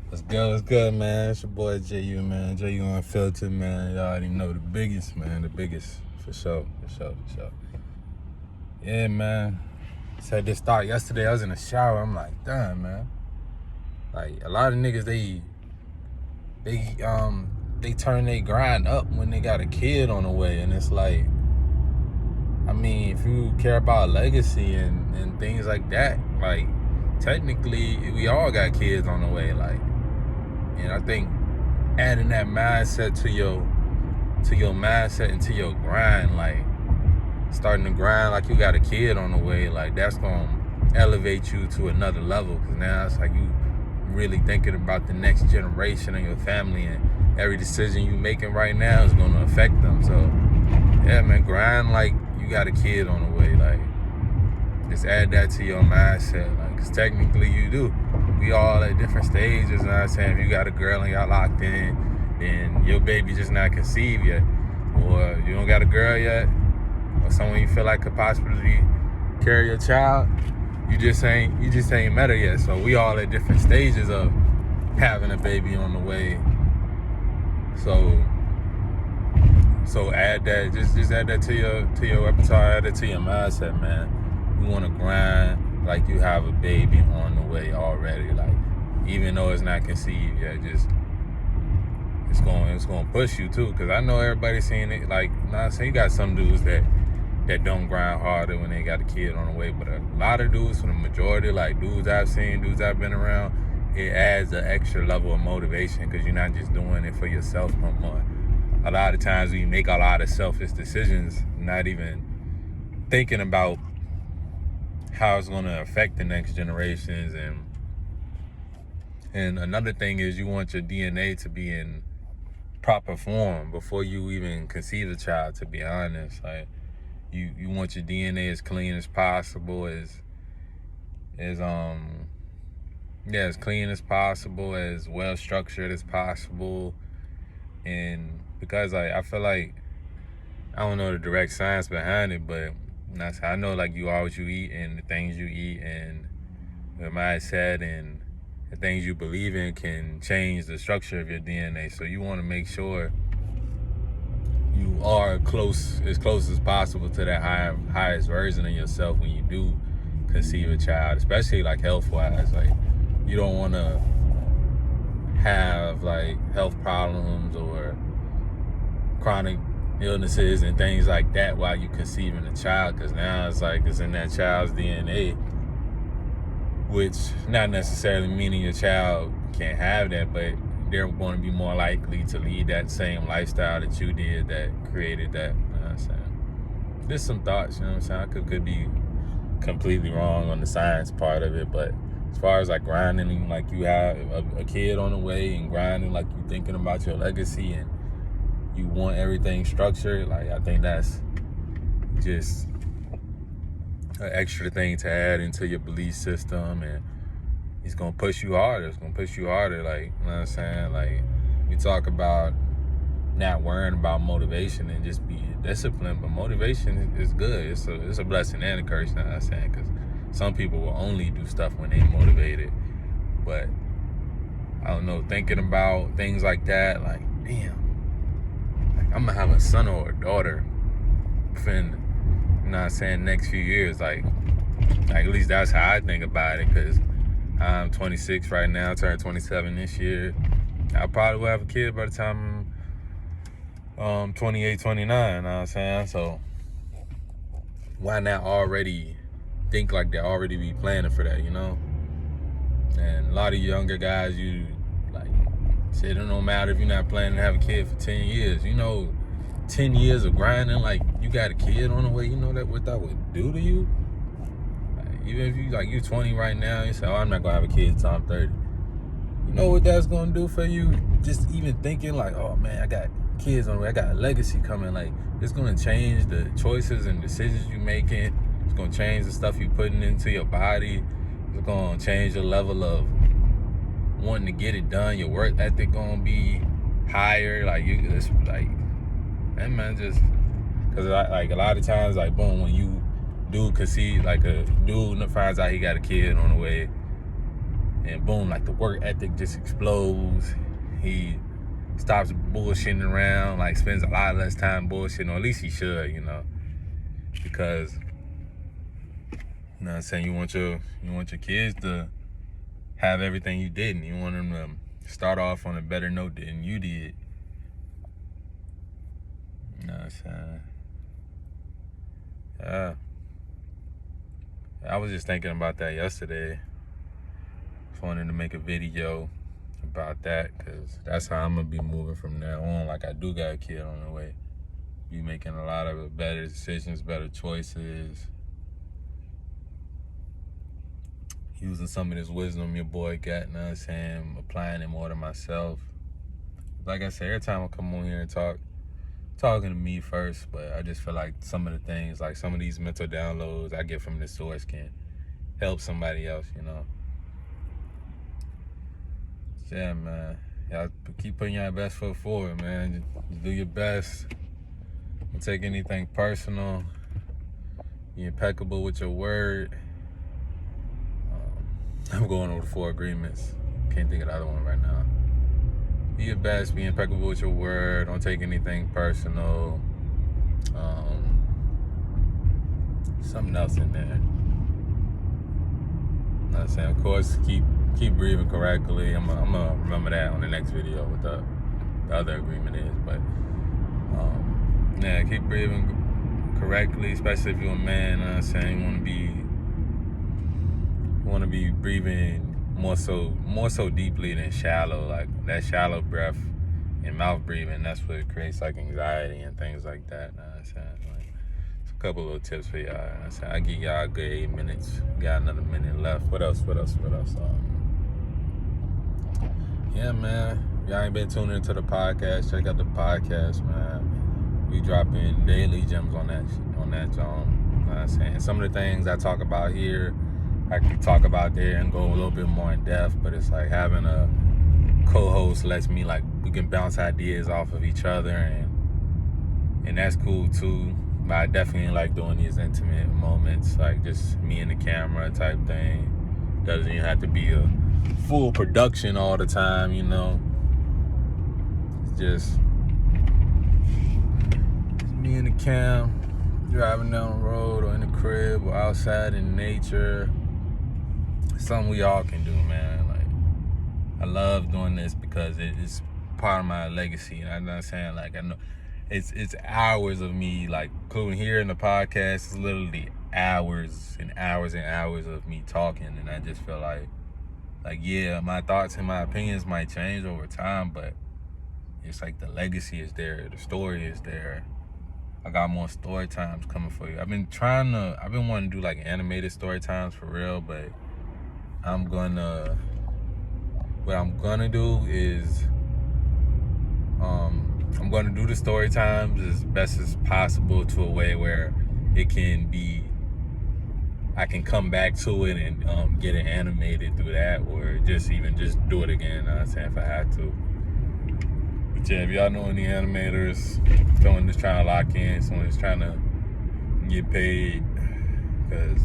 What's good? What's good, man? It's your boy JU, man. JU Unfiltered, man. Y'all already know the biggest, man. The biggest, for sure. Yeah, man. Said this thought yesterday. I was in the shower. I'm like, damn, man. Like a lot of niggas, they turn their grind up when they got a kid on the way, and it's like, I mean, if you care about legacy and things like that, like technically we all got kids on the way, like. And I think adding that mindset to your mindset and to your grind, like starting to grind like you got a kid on the way, like that's gonna elevate you to another level. Cause now it's like you really thinking about the next generation of your family, and every decision you making right now is gonna affect them. So yeah, man, grind like you got a kid on the way. Like just add that to your mindset, like, cause technically you do. We all at different stages, you know what I'm saying? If you got a girl and y'all locked in, then your baby just not conceived yet, or you don't got a girl yet, or someone you feel like could possibly carry your child, you just ain't met her yet. So we all at different stages of having a baby on the way. So add that, just add that to your repertoire, add it to your mindset, man. You want to grind like you have a baby on the way already, like even though it's not conceived yet, just it's going to push you too. Cause I know everybody's seeing it. Like, nah, saying you got some dudes that don't grind harder when they got a kid on the way, but a lot of dudes, for the majority, like dudes I've seen, dudes I've been around, it adds an extra level of motivation because you're not just doing it for yourself no more. A lot of times we make a lot of selfish decisions, not even thinking about how it's going to affect the next generations. And another thing is you want your DNA to be in proper form before you even conceive a child, to be honest. Like you want your DNA as clean as possible, as clean as possible, as well structured as possible. And because I feel like, I don't know the direct science behind it, but I know like you are what you eat, and the things you eat and the mindset and the things you believe in can change the structure of your DNA. So you want to make sure you are as close as possible to that highest version of yourself when you do conceive a child, especially like health-wise. Like you don't want to have like health problems or chronic illnesses and things like that while you conceiving a child, because now it's like it's in that child's DNA, which not necessarily meaning your child can't have that, but they're going to be more likely to lead that same lifestyle that you did that created that. You know what I'm saying? Just some thoughts, you know what I'm saying? I could be completely wrong on the science part of it, but as far as like grinding like you have a kid on the way, and grinding like you thinking about your legacy and you want everything structured, like I think that's just an extra thing to add into your belief system, and it's gonna push you harder. Like, you know what I'm saying? Like we talk about not worrying about motivation and just be disciplined, but motivation is good. It's a blessing and a curse, you know what I'm saying? Because some people will only do stuff when they're motivated. But I don't know, thinking about things like that, like damn, I'm gonna have a son or a daughter within, you know what I'm saying, next few years. Like at least that's how I think about it, because I'm 26 right now, turned 27 this year. I probably will have a kid by the time I'm 28, 29, you know what I'm saying? So why not already think like that, already be planning for that, you know? And a lot of younger guys, you like, shit, it don't matter if you're not planning to have a kid for 10 years. You know, 10 years of grinding, like you got a kid on the way, you know what that would do to you? Like, even if you're 20 right now, you say, oh, I'm not gonna have a kid until I'm 30. You know what that's gonna do for you? Just even thinking like, oh man, I got kids on the way, I got a legacy coming. Like it's gonna change the choices and decisions you making. It's gonna change the stuff you putting into your body. It's gonna change your level of wanting to get it done. Your work ethic gonna be higher. Like you just like, and man, just because like a lot of times, like boom, when you do conceive, like a dude finds out he got a kid on the way, and boom, like the work ethic just explodes. He stops bullshitting around, like spends a lot less time bullshitting, or at least he should, because you know what I'm saying, you want your kids to have everything you didn't. You want them to start off on a better note than you did. You know what I'm saying? Yeah. I was just thinking about that yesterday. Just wanted to make a video about that, because that's how I'm gonna be moving from now on. Like, I do got a kid on the way. Be making a lot of better decisions, better choices. Using some of this wisdom your boy got, you know what I'm saying? Applying it more to myself. Like I said, every time I come on here and talking to me first, but I just feel like some of the things, like some of these mental downloads I get from this source can help somebody else, Yeah, man. Y'all keep putting your best foot forward, man. Just do your best. Don't take anything personal. Be impeccable with your word. I'm going over the 4 agreements. Can't think of the other one right now. Be your best. Be impeccable with your word. Don't take anything personal. Something else in there. You know what I'm saying? Of course, keep breathing correctly. I'm gonna remember that on the next video, what the other agreement is. But yeah, keep breathing correctly, especially if you're a man. You know what I'm saying? You want to be breathing more so deeply than shallow. Like that shallow breath and mouth breathing, that's what creates like anxiety and things like that. You know what I'm saying? Like, it's a couple little tips for y'all. You know what I'm saying? I give y'all a good 8 minutes. Got another minute left. What else? Yeah, man. Y'all ain't been tuning into the podcast. Check out the podcast, man. We dropping daily gems on that John. You know what I'm saying? Some of the things I talk about here, I can talk about there and go a little bit more in depth, but it's like having a co-host lets me, like, we can bounce ideas off of each other, and that's cool too. But I definitely like doing these intimate moments, like just me and the camera type thing. Doesn't even have to be a full production all the time, It's just me and the cam, driving down the road or in the crib or outside in nature. Something we all can do, man. Like, I love doing this because it's part of my legacy. And I'm not saying, like, I know it's hours of me, like, including here in the podcast, it's literally hours and hours and hours of me talking. And I just feel like, yeah, my thoughts and my opinions might change over time, but it's like the legacy is there, the story is there. I got more story times coming for you. I've been wanting to do like animated story times for real, but what I'm gonna do is I'm gonna do the story times as best as possible to a way where it can be, I can come back to it and get it animated through that, or just do it again. You know what I'm saying, if I had to. But yeah, if y'all know any animators, someone that's trying to lock in, someone that's trying to get paid, because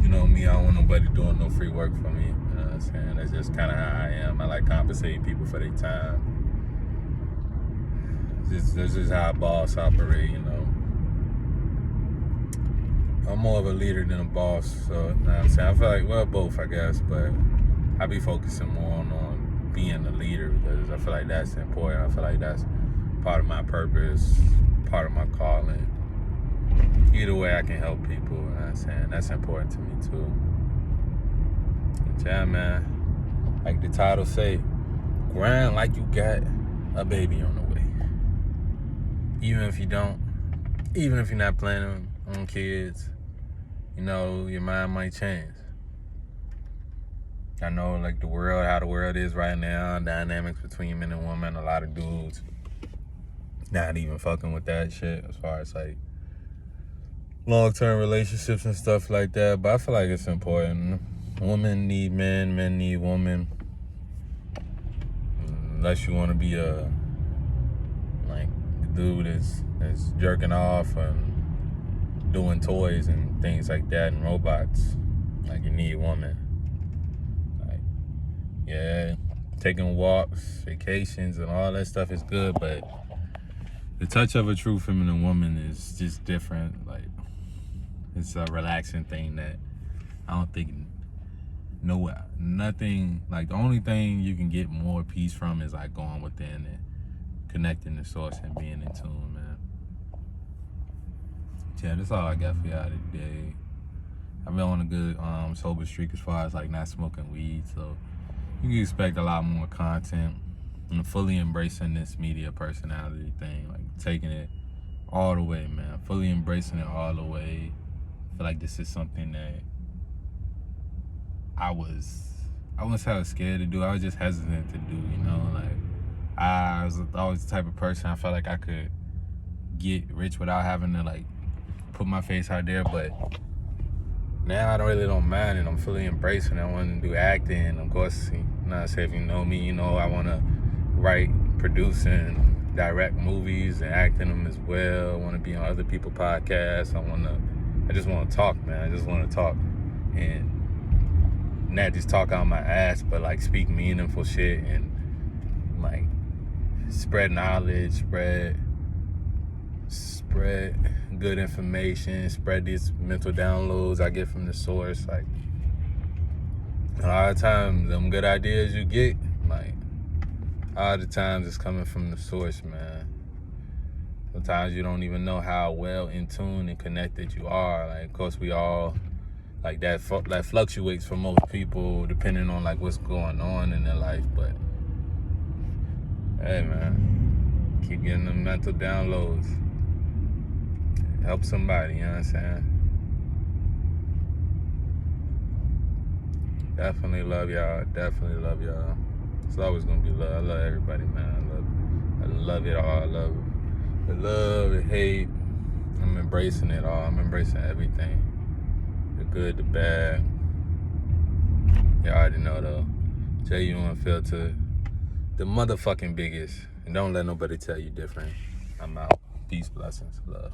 you know me, I don't want nobody doing no free work for me. You know what I'm saying? That's just kind of how I am. I like compensating people for their time. This is how a boss operate, I'm more of a leader than a boss, so you know what I'm saying? I feel like, well, both, I guess, but I be focusing more on being a leader, because I feel like that's important. I feel like that's part of my purpose, part of my calling. Either way, I can help people, you know what I'm saying? That's important to me too. But yeah, man, like the title say, grind like you got a baby on the way. Even if you don't, even if you're not planning on kids, your mind might change. I know, like, how the world is right now, dynamics between men and women, a lot of dudes not even fucking with that shit as far as, like, long-term relationships and stuff like that. But I feel like it's important. Women need men, men need women. Unless you want to be a dude that's jerking off and doing toys and things like that and robots, like, you need women. Like, Yeah, taking walks, vacations, and all that stuff is good, but the touch of a true feminine woman is just different. Like, it's a relaxing thing that I don't think nothing, like, the only thing you can get more peace from is like going within and connecting the source and being in tune, man. Yeah, that's all I got for y'all today. I've been on a good sober streak as far as like not smoking weed, so you can expect a lot more content. I'm fully embracing this media personality thing, like taking it all the way, man. Fully embracing it all the way. I feel like this is something that I wouldn't say I was scared to do. I was just hesitant to do, you know? Like, I was always the type of person I felt like I could get rich without having to like put my face out there, but now I don't mind it. I'm fully embracing it. I want to do acting. Of course, if you know me, you know I want to write, produce, and direct movies and act in them as well. I want to be on other people's podcasts. I just want to talk, man. I just want to talk and not just talk out my ass, but like speak meaningful shit and like spread knowledge, spread good information, spread these mental downloads I get from the source. Like, a lot of times, them good ideas you get, like, a lot of times it's coming from the source, man. Sometimes you don't even know how well in tune and connected you are. Like, of course, we all, like, that fluctuates for most people depending on, like, what's going on in their life. But, hey, man, keep getting them mental downloads. Help somebody, you know what I'm saying? Definitely love y'all. It's always gonna be love. I love everybody, man. I love it all. I love the love, the hate. I'm embracing it all. I'm embracing everything. The good, the bad. You already know though. JU Unfiltered, the motherfucking biggest. And don't let nobody tell you different. I'm out. Peace, blessings, love.